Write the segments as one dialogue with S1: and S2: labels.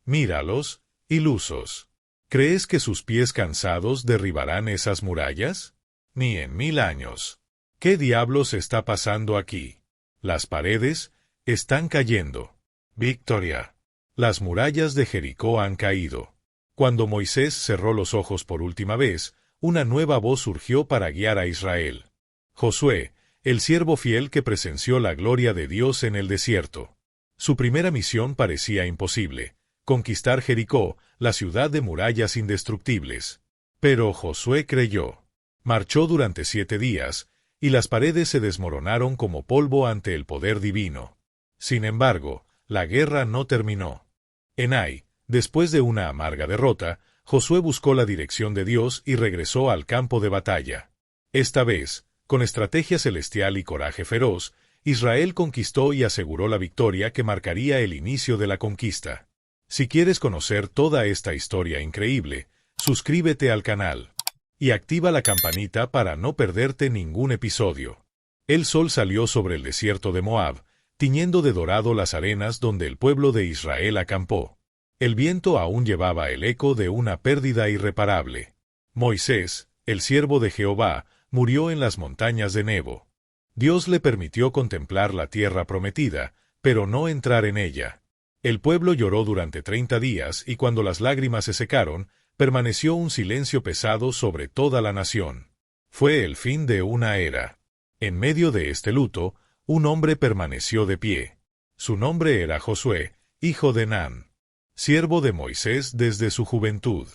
S1: Míralos, ilusos. ¿Crees que sus pies cansados derribarán esas murallas? Ni en 1000 años. ¿Qué diablos está pasando aquí? Las paredes están cayendo. Victoria. Las murallas de Jericó han caído. Cuando Moisés cerró los ojos por última vez, una nueva voz surgió para guiar a Israel. Josué, el siervo fiel que presenció la gloria de Dios en el desierto. Su primera misión parecía imposible: conquistar Jericó, la ciudad de murallas indestructibles. Pero Josué creyó. Marchó durante 7 días, y las paredes se desmoronaron como polvo ante el poder divino. Sin embargo, la guerra no terminó. En Ai, después de una amarga derrota, Josué buscó la dirección de Dios y regresó al campo de batalla. Esta vez, con estrategia celestial y coraje feroz, Israel conquistó y aseguró la victoria que marcaría el inicio de la conquista. Si quieres conocer toda esta historia increíble, suscríbete al canal y activa la campanita para no perderte ningún episodio. El sol salió sobre el desierto de Moab, tiñendo de dorado las arenas donde el pueblo de Israel acampó. El viento aún llevaba el eco de una pérdida irreparable. Moisés, el siervo de Jehová, murió en las montañas de Nebo. Dios le permitió contemplar la tierra prometida, pero no entrar en ella. El pueblo lloró durante 30 días y cuando las lágrimas se secaron, permaneció un silencio pesado sobre toda la nación. Fue el fin de una era. En medio de este luto, un hombre permaneció de pie. Su nombre era Josué, hijo de Nun, siervo de Moisés desde su juventud.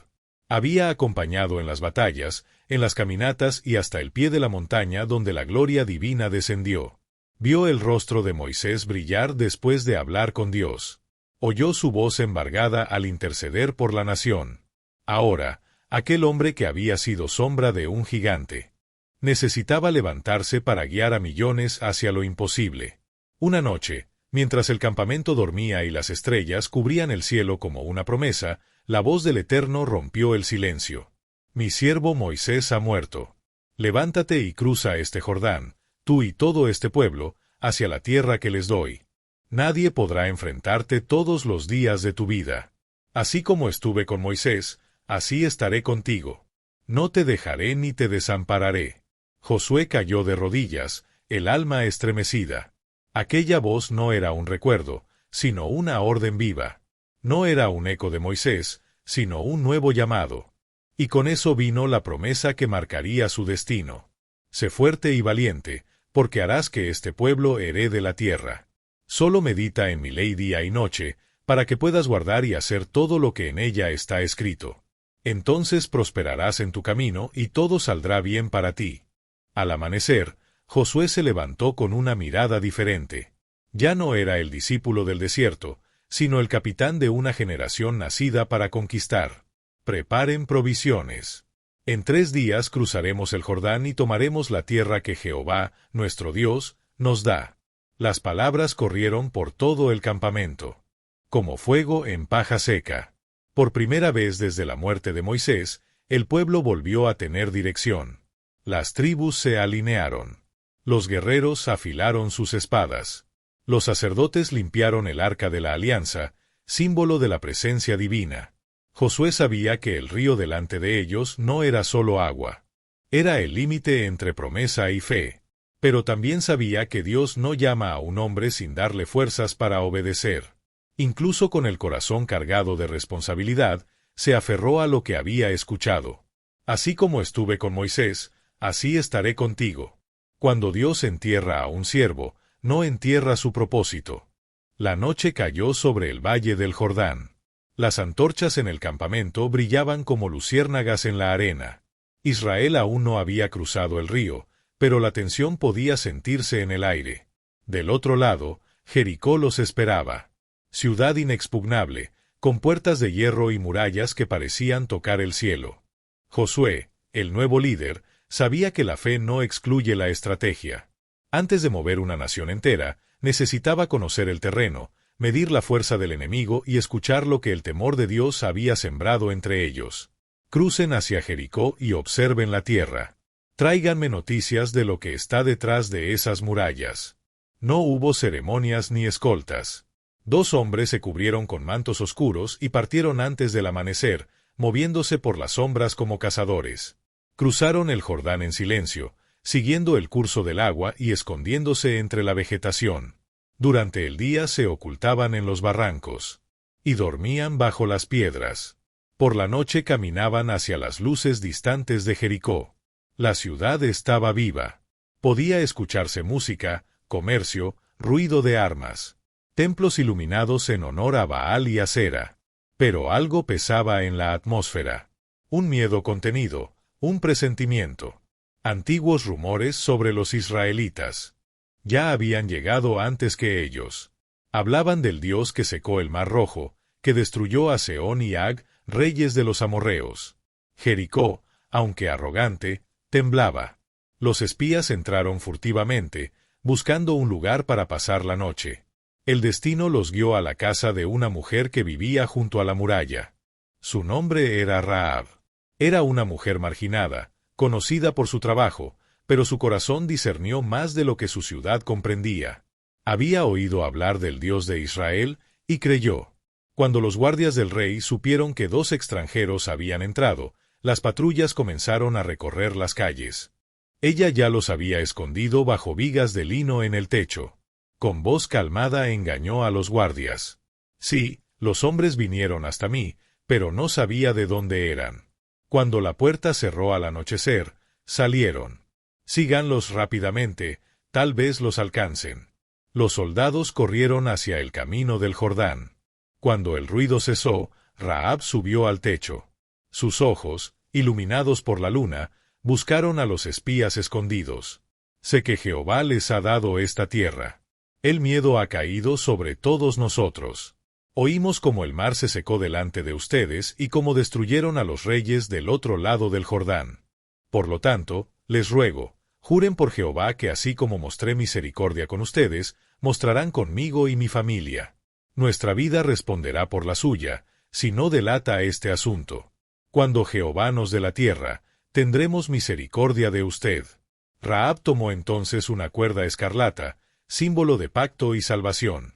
S1: Había acompañado en las batallas, en las caminatas y hasta el pie de la montaña donde la gloria divina descendió. Vio el rostro de Moisés brillar después de hablar con Dios. Oyó su voz embargada al interceder por la nación. Ahora, aquel hombre que había sido sombra de un gigante necesitaba levantarse para guiar a millones hacia lo imposible. Una noche, mientras el campamento dormía y las estrellas cubrían el cielo como una promesa, la voz del Eterno rompió el silencio. Mi siervo Moisés ha muerto. Levántate y cruza este Jordán, tú y todo este pueblo, hacia la tierra que les doy. Nadie podrá enfrentarte todos los días de tu vida. Así como estuve con Moisés, así estaré contigo. No te dejaré ni te desampararé. Josué cayó de rodillas, el alma estremecida. Aquella voz no era un recuerdo, sino una orden viva. No era un eco de Moisés, sino un nuevo llamado. Y con eso vino la promesa que marcaría su destino. Sé fuerte y valiente, porque harás que este pueblo herede la tierra. Solo medita en mi ley día y noche, para que puedas guardar y hacer todo lo que en ella está escrito. Entonces prosperarás en tu camino y todo saldrá bien para ti. Al amanecer, Josué se levantó con una mirada diferente. Ya no era el discípulo del desierto, sino el capitán de una generación nacida para conquistar. Preparen provisiones. En 3 días cruzaremos el Jordán y tomaremos la tierra que Jehová, nuestro Dios, nos da. Las palabras corrieron por todo el campamento, como fuego en paja seca. Por primera vez desde la muerte de Moisés, el pueblo volvió a tener dirección. Las tribus se alinearon. Los guerreros afilaron sus espadas. Los sacerdotes limpiaron el arca de la alianza, símbolo de la presencia divina. Josué sabía que el río delante de ellos no era solo agua. Era el límite entre promesa y fe. Pero también sabía que Dios no llama a un hombre sin darle fuerzas para obedecer. Incluso con el corazón cargado de responsabilidad, se aferró a lo que había escuchado. Así como estuve con Moisés, así estaré contigo. Cuando Dios entierra a un siervo, no entierra su propósito. La noche cayó sobre el valle del Jordán. Las antorchas en el campamento brillaban como luciérnagas en la arena. Israel aún no había cruzado el río, pero la tensión podía sentirse en el aire. Del otro lado, Jericó los esperaba. Ciudad inexpugnable, con puertas de hierro y murallas que parecían tocar el cielo. Josué, el nuevo líder, sabía que la fe no excluye la estrategia. Antes de mover una nación entera, necesitaba conocer el terreno, medir la fuerza del enemigo y escuchar lo que el temor de Dios había sembrado entre ellos. Crucen hacia Jericó y observen la tierra. Tráiganme noticias de lo que está detrás de esas murallas. No hubo ceremonias ni escoltas. 2 hombres se cubrieron con mantos oscuros y partieron antes del amanecer, moviéndose por las sombras como cazadores. Cruzaron el Jordán en silencio, siguiendo el curso del agua y escondiéndose entre la vegetación. Durante el día se ocultaban en los barrancos y dormían bajo las piedras. Por la noche caminaban hacia las luces distantes de Jericó. La ciudad estaba viva. Podía escucharse música, comercio, ruido de armas, templos iluminados en honor a Baal y Asera. Pero algo pesaba en la atmósfera. Un miedo contenido, un presentimiento. Antiguos rumores sobre los israelitas. Ya habían llegado antes que ellos. Hablaban del Dios que secó el Mar Rojo, que destruyó a Sehón y Ag, reyes de los amorreos. Jericó, aunque arrogante, temblaba. Los espías entraron furtivamente, buscando un lugar para pasar la noche. El destino los guió a la casa de una mujer que vivía junto a la muralla. Su nombre era Rahab. Era una mujer marginada, conocida por su trabajo, pero su corazón discernió más de lo que su ciudad comprendía. Había oído hablar del Dios de Israel, y creyó. Cuando los guardias del rey supieron que 2 extranjeros habían entrado, las patrullas comenzaron a recorrer las calles. Ella ya los había escondido bajo vigas de lino en el techo. Con voz calmada engañó a los guardias. Sí, los hombres vinieron hasta mí, pero no sabía de dónde eran. Cuando la puerta cerró al anochecer, salieron. Síganlos rápidamente, tal vez los alcancen. Los soldados corrieron hacia el camino del Jordán. Cuando el ruido cesó, Rahab subió al techo. Sus ojos, iluminados por la luna, buscaron a los espías escondidos. Sé que Jehová les ha dado esta tierra. El miedo ha caído sobre todos nosotros. Oímos cómo el mar se secó delante de ustedes y cómo destruyeron a los reyes del otro lado del Jordán. Por lo tanto, les ruego, juren por Jehová que así como mostré misericordia con ustedes, mostrarán conmigo y mi familia. Nuestra vida responderá por la suya, si no delata este asunto. Cuando Jehová nos dé la tierra, tendremos misericordia de usted. Rahab tomó entonces una cuerda escarlata, símbolo de pacto y salvación,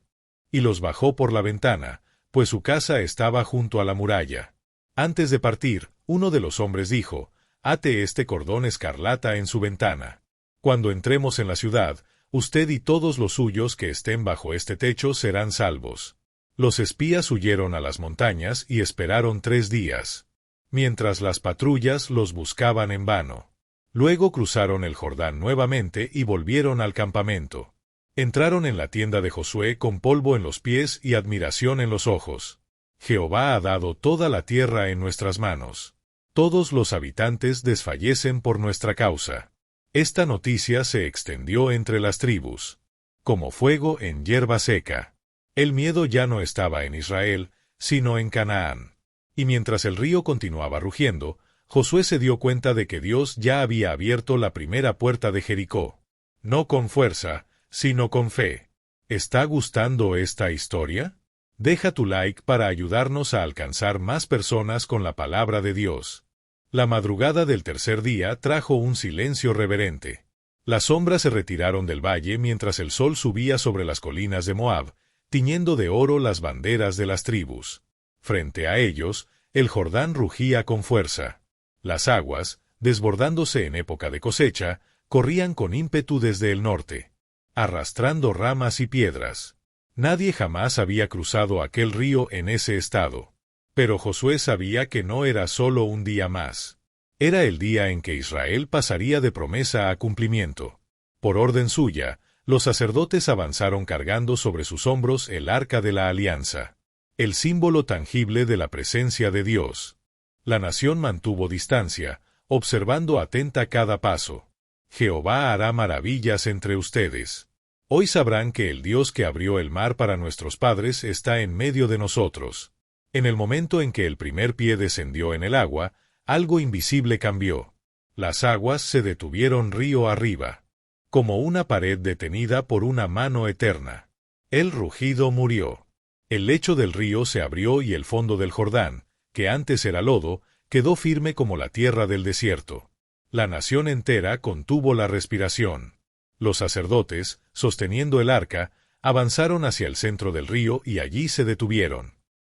S1: y los bajó por la ventana, pues su casa estaba junto a la muralla. Antes de partir, uno de los hombres dijo, «Ate este cordón escarlata en su ventana. Cuando entremos en la ciudad, usted y todos los suyos que estén bajo este techo serán salvos». Los espías huyeron a las montañas y esperaron 3 días, mientras las patrullas los buscaban en vano. Luego cruzaron el Jordán nuevamente y volvieron al campamento. Entraron en la tienda de Josué con polvo en los pies y admiración en los ojos. Jehová ha dado toda la tierra en nuestras manos. Todos los habitantes desfallecen por nuestra causa. Esta noticia se extendió entre las tribus, como fuego en hierba seca. El miedo ya no estaba en Israel, sino en Canaán. Y mientras el río continuaba rugiendo, Josué se dio cuenta de que Dios ya había abierto la primera puerta de Jericó. No con fuerza, sino con fe. ¿Está gustando esta historia? Deja tu like para ayudarnos a alcanzar más personas con la palabra de Dios. La madrugada del tercer día trajo un silencio reverente. Las sombras se retiraron del valle mientras el sol subía sobre las colinas de Moab, tiñendo de oro las banderas de las tribus. Frente a ellos, el Jordán rugía con fuerza. Las aguas, desbordándose en época de cosecha, corrían con ímpetu desde el norte, arrastrando ramas y piedras. Nadie jamás había cruzado aquel río en ese estado. Pero Josué sabía que no era solo un día más. Era el día en que Israel pasaría de promesa a cumplimiento. Por orden suya, los sacerdotes avanzaron cargando sobre sus hombros el arca de la alianza, el símbolo tangible de la presencia de Dios. La nación mantuvo distancia, observando atenta cada paso. Jehová hará maravillas entre ustedes. Hoy sabrán que el Dios que abrió el mar para nuestros padres está en medio de nosotros. En el momento en que el primer pie descendió en el agua, algo invisible cambió. Las aguas se detuvieron río arriba, como una pared detenida por una mano eterna. El rugido murió. El lecho del río se abrió y el fondo del Jordán, que antes era lodo, quedó firme como la tierra del desierto. La nación entera contuvo la respiración. Los sacerdotes, sosteniendo el arca, avanzaron hacia el centro del río y allí se detuvieron.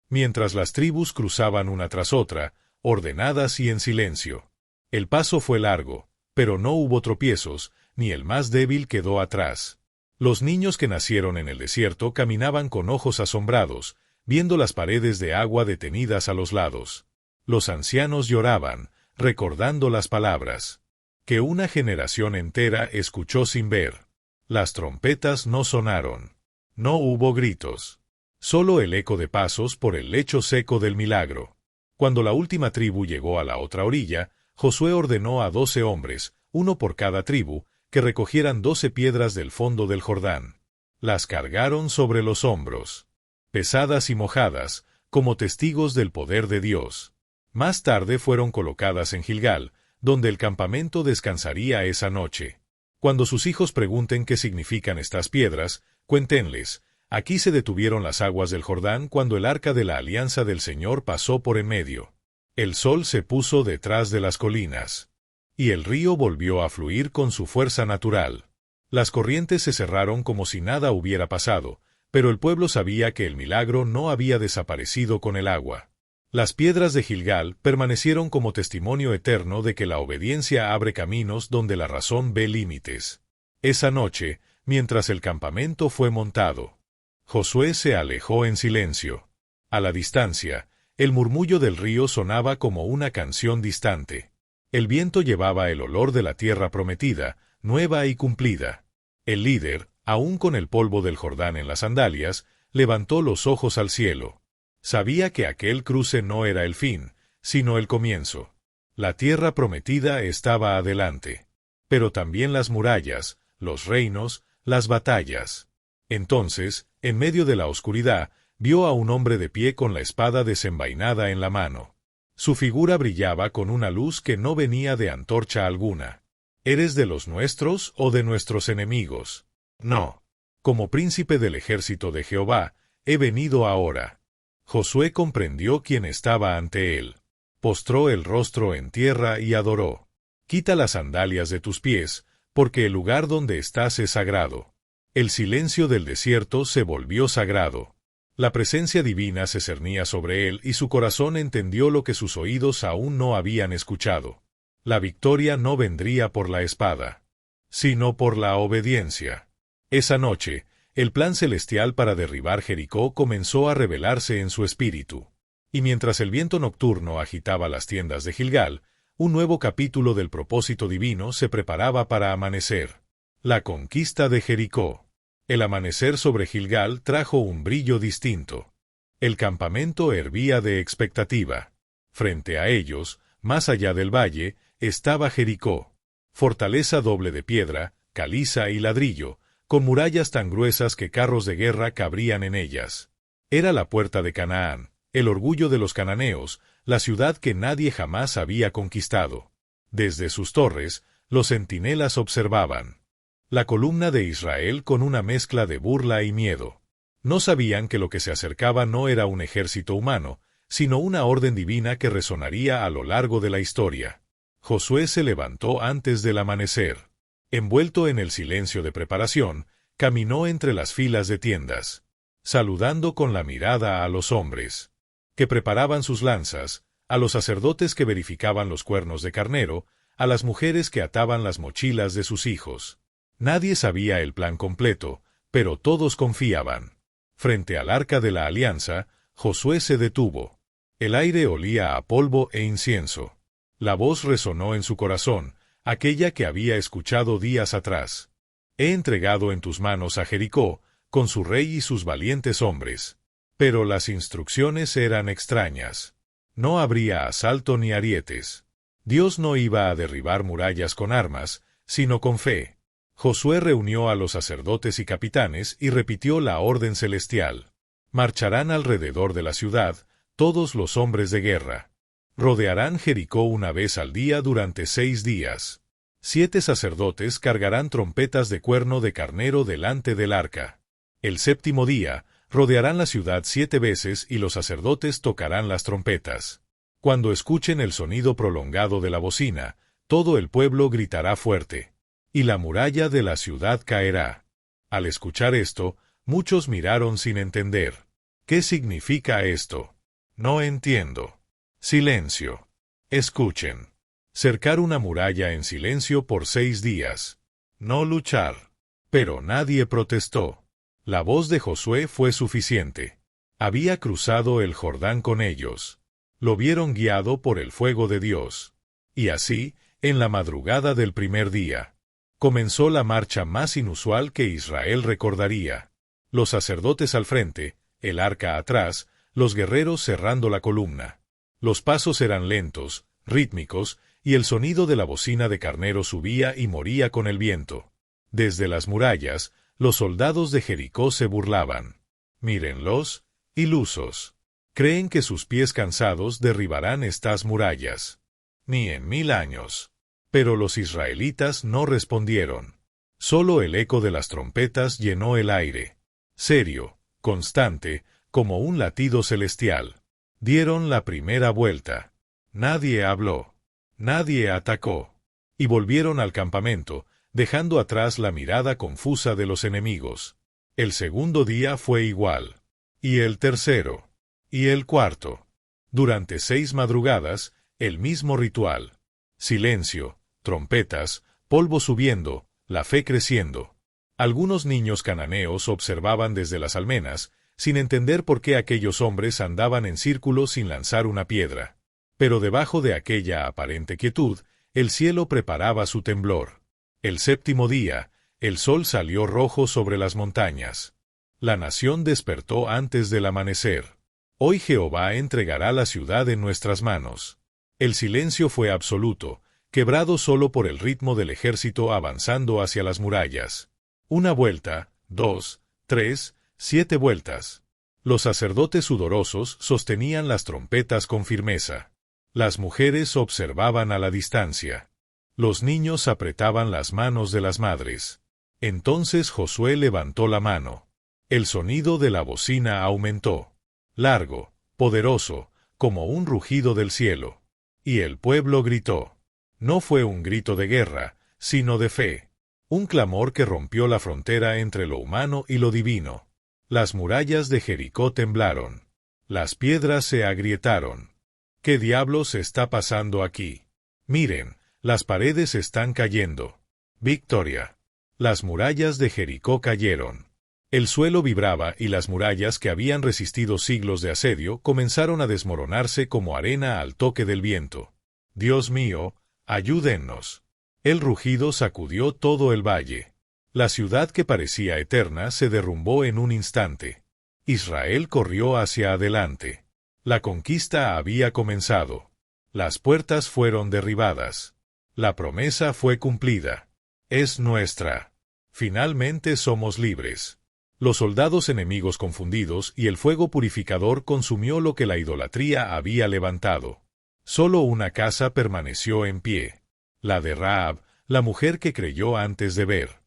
S1: Mientras las tribus cruzaban una tras otra, ordenadas y en silencio. El paso fue largo, pero no hubo tropiezos, ni el más débil quedó atrás. Los niños que nacieron en el desierto caminaban con ojos asombrados, viendo las paredes de agua detenidas a los lados. Los ancianos lloraban, recordando las palabras que una generación entera escuchó sin ver. Las trompetas no sonaron. No hubo gritos. Solo el eco de pasos por el lecho seco del milagro. Cuando la última tribu llegó a la otra orilla, Josué ordenó a 12 hombres, uno por cada tribu, que recogieran 12 piedras del fondo del Jordán. Las cargaron sobre los hombros, pesadas y mojadas, como testigos del poder de Dios. Más tarde fueron colocadas en Gilgal, donde el campamento descansaría esa noche. Cuando sus hijos pregunten qué significan estas piedras, cuéntenles: aquí se detuvieron las aguas del Jordán cuando el arca de la alianza del Señor pasó por en medio. El sol se puso detrás de las colinas, y el río volvió a fluir con su fuerza natural. Las corrientes se cerraron como si nada hubiera pasado, pero el pueblo sabía que el milagro no había desaparecido con el agua. Las piedras de Gilgal permanecieron como testimonio eterno de que la obediencia abre caminos donde la razón ve límites. Esa noche, mientras el campamento fue montado, Josué se alejó en silencio. A la distancia, el murmullo del río sonaba como una canción distante. El viento llevaba el olor de la tierra prometida, nueva y cumplida. El líder, aún con el polvo del Jordán en las sandalias, levantó los ojos al cielo. Sabía que aquel cruce no era el fin, sino el comienzo. La tierra prometida estaba adelante. Pero también las murallas, los reinos, las batallas. Entonces, en medio de la oscuridad, vio a un hombre de pie con la espada desenvainada en la mano. Su figura brillaba con una luz que no venía de antorcha alguna. ¿Eres de los nuestros o de nuestros enemigos? No. Como príncipe del ejército de Jehová, he venido ahora. Josué comprendió quién estaba ante él. Postró el rostro en tierra y adoró. Quita las sandalias de tus pies, porque el lugar donde estás es sagrado. El silencio del desierto se volvió sagrado. La presencia divina se cernía sobre él y su corazón entendió lo que sus oídos aún no habían escuchado. La victoria no vendría por la espada, sino por la obediencia. Esa noche, el plan celestial para derribar Jericó comenzó a revelarse en su espíritu. Y mientras el viento nocturno agitaba las tiendas de Gilgal, un nuevo capítulo del propósito divino se preparaba para amanecer. La conquista de Jericó. El amanecer sobre Gilgal trajo un brillo distinto. El campamento hervía de expectativa. Frente a ellos, más allá del valle, estaba Jericó. Fortaleza doble de piedra, caliza y ladrillo, con murallas tan gruesas que carros de guerra cabrían en ellas. Era la puerta de Canaán, el orgullo de los cananeos, la ciudad que nadie jamás había conquistado. Desde sus torres, los centinelas observaban la columna de Israel con una mezcla de burla y miedo. No sabían que lo que se acercaba no era un ejército humano, sino una orden divina que resonaría a lo largo de la historia. Josué se levantó antes del amanecer. Envuelto en el silencio de preparación, caminó entre las filas de tiendas, saludando con la mirada a los hombres que preparaban sus lanzas, a los sacerdotes que verificaban los cuernos de carnero, a las mujeres que ataban las mochilas de sus hijos. Nadie sabía el plan completo, pero todos confiaban. Frente al arca de la alianza, Josué se detuvo. El aire olía a polvo e incienso. La voz resonó en su corazón, aquella que había escuchado días atrás. He entregado en tus manos a Jericó, con su rey y sus valientes hombres. Pero las instrucciones eran extrañas. No habría asalto ni arietes. Dios no iba a derribar murallas con armas, sino con fe. Josué reunió a los sacerdotes y capitanes y repitió la orden celestial. Marcharán alrededor de la ciudad, todos los hombres de guerra. Rodearán Jericó una vez al día durante 6 días. 7 sacerdotes cargarán trompetas de cuerno de carnero delante del arca. El 7º día, rodearán la ciudad 7 veces y los sacerdotes tocarán las trompetas. Cuando escuchen el sonido prolongado de la bocina, todo el pueblo gritará fuerte, y la muralla de la ciudad caerá. Al escuchar esto, Muchos miraron sin entender. ¿Qué significa esto? No entiendo. Silencio. Escuchen. Cercar una muralla en silencio por 6 días. No luchar. Pero nadie protestó. La voz de Josué fue suficiente. Había cruzado el Jordán con ellos. Lo vieron guiado por el fuego de Dios. Y así, en la madrugada del primer día, comenzó la marcha más inusual que Israel recordaría. Los sacerdotes al frente, el arca atrás, los guerreros cerrando la columna. Los pasos eran lentos, rítmicos, y el sonido de la bocina de carnero subía y moría con el viento. Desde las murallas, los soldados de Jericó se burlaban. Mírenlos, ilusos. Creen que sus pies cansados derribarán estas murallas. Ni en 1000 años. Pero los israelitas no respondieron. Solo el eco de las trompetas llenó el aire. Serio, constante, como un latido celestial. Dieron la primera vuelta. Nadie habló. Nadie atacó. Y volvieron al campamento, dejando atrás la mirada confusa de los enemigos. El segundo día fue igual. Y el tercero. Y el cuarto. Durante 6 madrugadas, el mismo ritual. Silencio, trompetas, polvo subiendo, la fe creciendo. Algunos niños cananeos observaban desde las almenas, sin entender por qué aquellos hombres andaban en círculo sin lanzar una piedra. Pero debajo de aquella aparente quietud, el cielo preparaba su temblor. El séptimo día, el sol salió rojo sobre las montañas. La nación despertó antes del amanecer. Hoy Jehová entregará la ciudad en nuestras manos. El silencio fue absoluto, quebrado solo por el ritmo del ejército avanzando hacia las murallas. 1 vuelta, 2, 3, 7 vueltas. Los sacerdotes sudorosos sostenían las trompetas con firmeza. Las mujeres observaban a la distancia. Los niños apretaban las manos de las madres. Entonces Josué levantó la mano. El sonido de la bocina aumentó. Largo, poderoso, como un rugido del cielo. Y el pueblo gritó. No fue un grito de guerra, sino de fe. Un clamor que rompió la frontera entre lo humano y lo divino. Las murallas de Jericó temblaron. Las piedras se agrietaron. ¿Qué diablos está pasando aquí? Miren, las paredes están cayendo. Victoria. Las murallas de Jericó cayeron. El suelo vibraba y las murallas que habían resistido siglos de asedio comenzaron a desmoronarse como arena al toque del viento. Dios mío, ayúdennos. El rugido sacudió todo el valle. La ciudad que parecía eterna se derrumbó en un instante. Israel corrió hacia adelante. La conquista había comenzado. Las puertas fueron derribadas. La promesa fue cumplida. Es nuestra. Finalmente somos libres. Los soldados enemigos confundidos y el fuego purificador consumió lo que la idolatría había levantado. Solo una casa permaneció en pie. La de Rahab, la mujer que creyó antes de ver.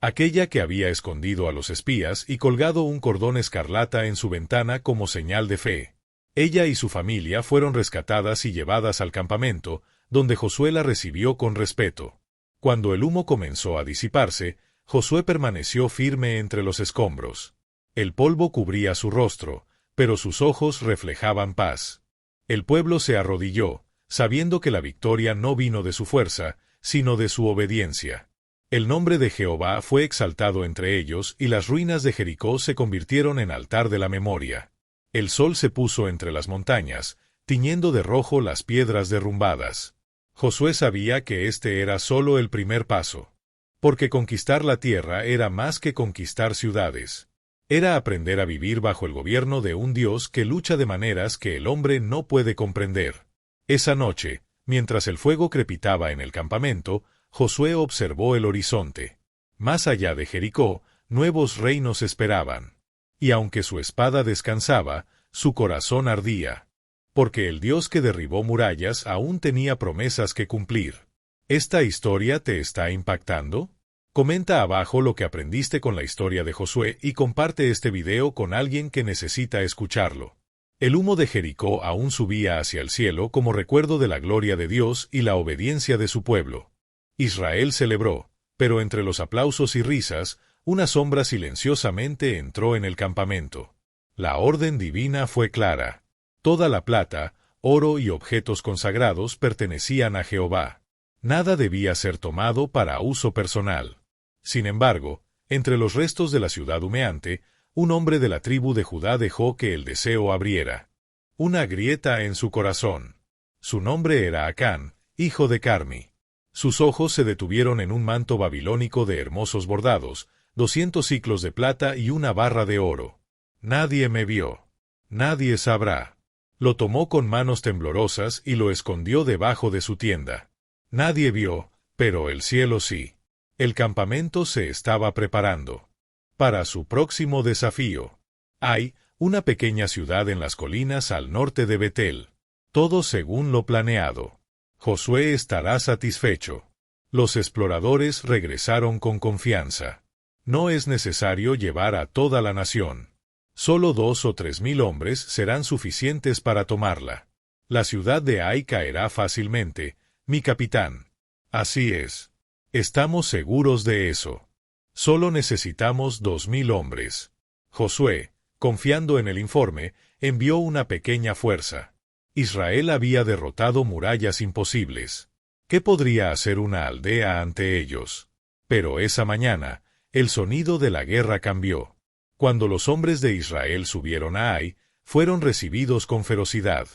S1: Aquella que había escondido a los espías y colgado un cordón escarlata en su ventana como señal de fe. Ella y su familia fueron rescatadas y llevadas al campamento, donde Josué la recibió con respeto. Cuando el humo comenzó a disiparse, Josué permaneció firme entre los escombros. El polvo cubría su rostro, pero sus ojos reflejaban paz. El pueblo se arrodilló, sabiendo que la victoria no vino de su fuerza, sino de su obediencia. El nombre de Jehová fue exaltado entre ellos y las ruinas de Jericó se convirtieron en altar de la memoria. El sol se puso entre las montañas, tiñendo de rojo las piedras derrumbadas. Josué sabía que este era solo el primer paso. Porque conquistar la tierra era más que conquistar ciudades. Era aprender a vivir bajo el gobierno de un Dios que lucha de maneras que el hombre no puede comprender. Esa noche, mientras el fuego crepitaba en el campamento, Josué observó el horizonte. Más allá de Jericó, nuevos reinos esperaban. Y aunque su espada descansaba, su corazón ardía. Porque el Dios que derribó murallas aún tenía promesas que cumplir. ¿Esta historia te está impactando? Comenta abajo lo que aprendiste con la historia de Josué y comparte este video con alguien que necesita escucharlo. El humo de Jericó aún subía hacia el cielo como recuerdo de la gloria de Dios y la obediencia de su pueblo. Israel celebró, pero entre los aplausos y risas, Una sombra silenciosamente entró en el campamento. La orden divina fue clara. Toda la plata, oro y objetos consagrados pertenecían a Jehová. Nada debía ser tomado para uso personal. Sin embargo, entre los restos de la ciudad humeante, un hombre de la tribu de Judá dejó que el deseo abriera una grieta en su corazón. Su nombre era Acán, hijo de Carmi. Sus ojos se detuvieron en un manto babilónico de hermosos bordados, 200 siclos de plata y una barra de oro. Nadie me vio. Nadie sabrá. Lo tomó con manos temblorosas y lo escondió debajo de su tienda. Nadie vio, pero el cielo sí. El campamento se estaba preparando para su próximo desafío. Hay una pequeña ciudad en las colinas al norte de Betel. Todo según lo planeado. Josué estará satisfecho. Los exploradores regresaron con confianza. No es necesario llevar a toda la nación. Solo 2 o 3 mil hombres serán suficientes para tomarla. La ciudad de Ai caerá fácilmente, mi capitán. Así es. Estamos seguros de eso. Solo necesitamos 2000 hombres. Josué, confiando en el informe, envió una pequeña fuerza. Israel había derrotado murallas imposibles. ¿Qué podría hacer una aldea ante ellos? Pero esa mañana, el sonido de la guerra cambió. Cuando los hombres de Israel subieron a Ai, fueron recibidos con ferocidad.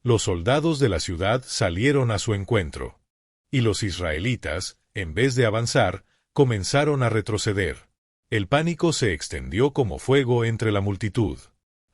S1: Los soldados de la ciudad salieron a su encuentro. Y los israelitas, en vez de avanzar, comenzaron a retroceder. El pánico se extendió como fuego entre la multitud.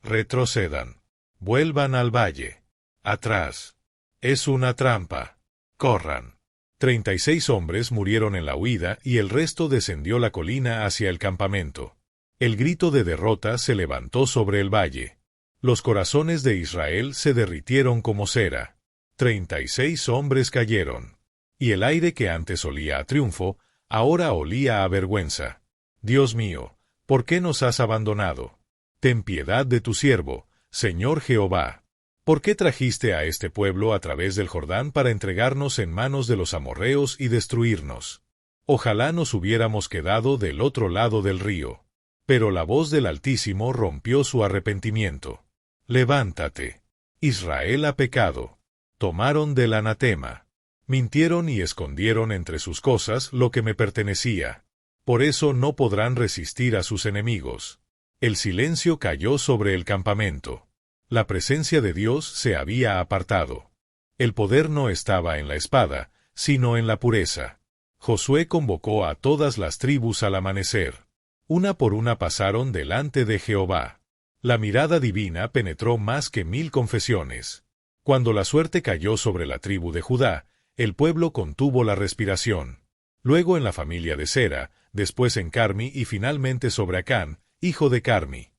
S1: Retrocedan. Vuelvan al valle. Atrás. Es una trampa. Corran. 36 hombres murieron en la huida y el resto descendió la colina hacia el campamento. El grito de derrota se levantó sobre el valle. Los corazones de Israel se derritieron como cera. 36 hombres cayeron. Y el aire que antes olía a triunfo, ahora olía a vergüenza. Dios mío, ¿por qué nos has abandonado? Ten piedad de tu siervo, Señor Jehová. ¿Por qué trajiste a este pueblo a través del Jordán para entregarnos en manos de los amorreos y destruirnos? Ojalá nos hubiéramos quedado del otro lado del río. Pero la voz del Altísimo rompió su arrepentimiento. Levántate. Israel ha pecado. Tomaron del anatema. Mintieron y escondieron entre sus cosas lo que me pertenecía. Por eso no podrán resistir a sus enemigos. El silencio cayó sobre el campamento. La presencia de Dios se había apartado. El poder no estaba en la espada, sino en la pureza. Josué convocó a todas las tribus al amanecer. Una por una pasaron delante de Jehová. La mirada divina penetró más que 1000 confesiones. Cuando la suerte cayó sobre la tribu de Judá, el pueblo contuvo la respiración. Luego en la familia de Sera, después en Carmi y finalmente sobre Acán, hijo de Carmi.